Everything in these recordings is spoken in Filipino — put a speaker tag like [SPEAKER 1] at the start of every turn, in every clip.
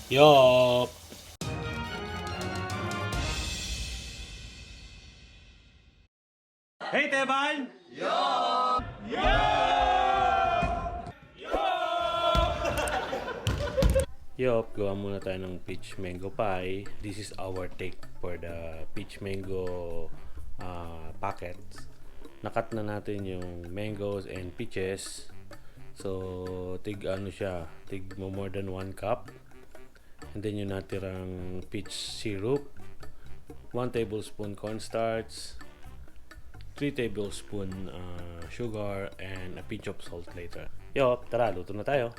[SPEAKER 1] Yup! Hey, Teban! Yup, gawa muna tayo ng peach mango pie. This is our take for the peach mango packets. Nakat na natin yung mangoes and peaches. So, tig ano siya, tig mo more than 1 cup. And then yung natirang peach syrup, 1 tablespoon cornstarch, 3 tablespoon sugar, and a pinch of salt later. Yup, tara, luto na tayo.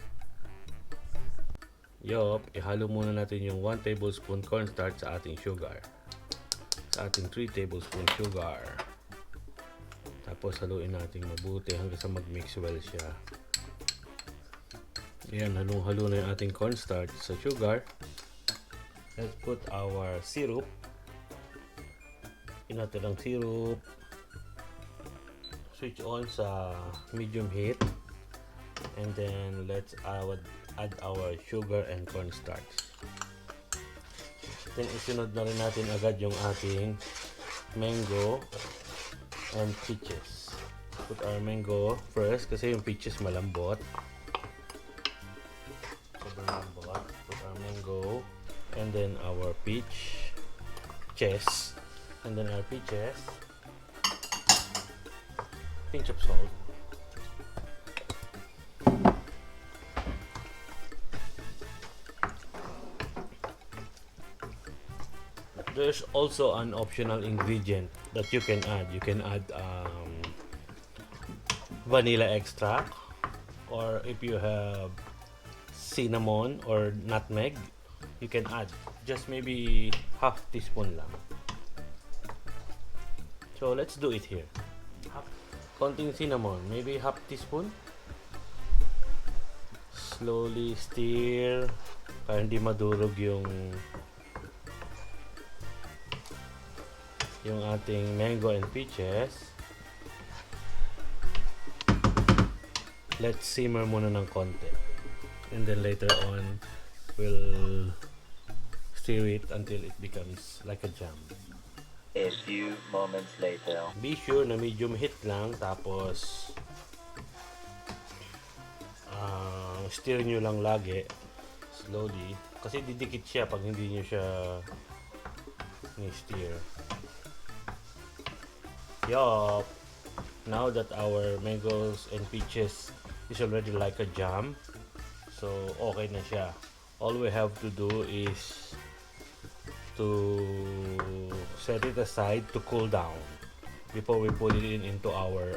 [SPEAKER 1] Yup, ihalo muna natin yung 1 tablespoon cornstarch sa ating sugar. Sa ating 3 tablespoon sugar. Tapos haluin natin mabuti hanggang sa mag-mix well siya. Ayan, halong-halo na yung ating cornstarch sa sugar. Let's put our syrup. Inatirang syrup. Switch on sa medium heat. And then let's add our sugar and cornstarch. Then isunod na rin natin agad yung ating mango and peaches. Put our mango first kasi yung peaches malambot. Sobrang lambot. Put our mango and then our peaches and then our peaches. Pinch of salt. There's also an optional ingredient that you can add. You can add vanilla extract, or if you have cinnamon or nutmeg, you can add just maybe half teaspoon lang. So let's do it here. Konting cinnamon, maybe half teaspoon. Slowly stir para hindi madurog yung ating mango and peaches. Let's simmer muna ng konti. And then later on, we'll stir it until it becomes like a jam.
[SPEAKER 2] A few moments later.
[SPEAKER 1] Be sure na medium heat lang, tapos stir nyo lang lagi slowly kasi didikit siya pag hindi nyo siya ni-stir. Yup! Now that our mangoes and peaches is already like a jam, so okay na siya. All we have to do is to set it aside to cool down before we put it into our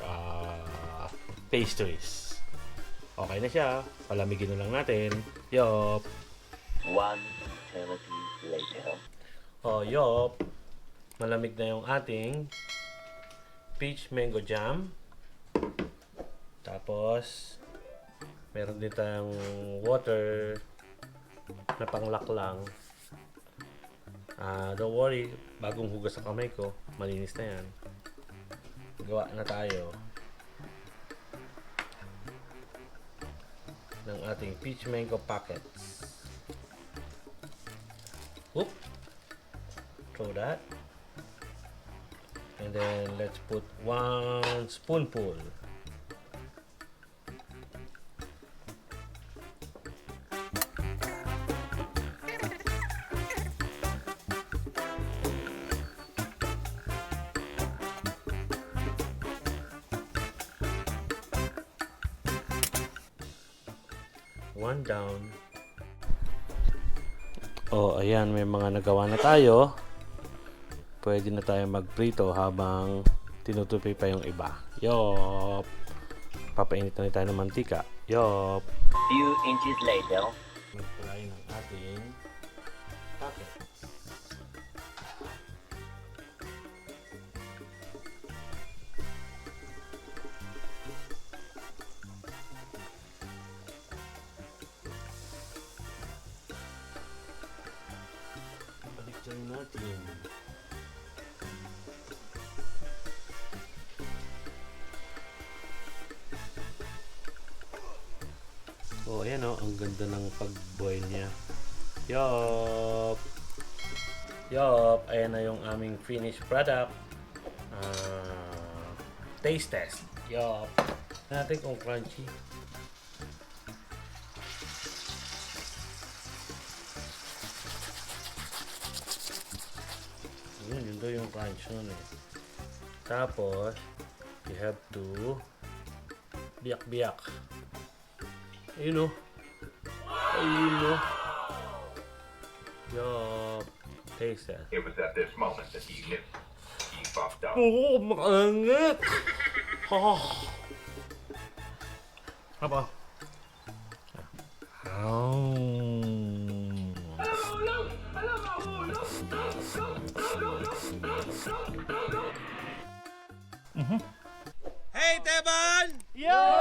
[SPEAKER 1] pastries. Okay na siya. Palamigin na lang natin. Yup!
[SPEAKER 2] 1 eternity later.
[SPEAKER 1] Oh, yup! Malamig na yung ating peach mango jam. Tapos meron din tayong water na panglak lang. Don't worry, bagong hugas sa kamay ko, malinis na yan. Gawa na tayo ng ating peach mango packets. Whoop! Throw that. And then let's put 1 spoonful. One down. Oh, ayan, may mga nagawa na tayo. Pwede na tayo magprito habang tinutupi pa yung iba. Yup! Papainit na tayo ng mantika. Yup!
[SPEAKER 2] Few inches later.
[SPEAKER 1] Mag-fry ng ating packets. Baliktad natin. So, ayan o, ang ganda ng pag-boil niya. Yeoooph! Yeoooph! Ayan na yung aming finished product. Taste test. Yeoooph! Natin kung crunchy. Yun daw yung crunch nun eh. Tapos, you have to biyak-biyak. Ayun o. Ayun o. Yeoooph. Taste test.
[SPEAKER 3] It was at this moment that he knew he fucked up.
[SPEAKER 1] Oo, makaangit! Oh. Apa?
[SPEAKER 4] Hey, Teban!
[SPEAKER 1] Yo!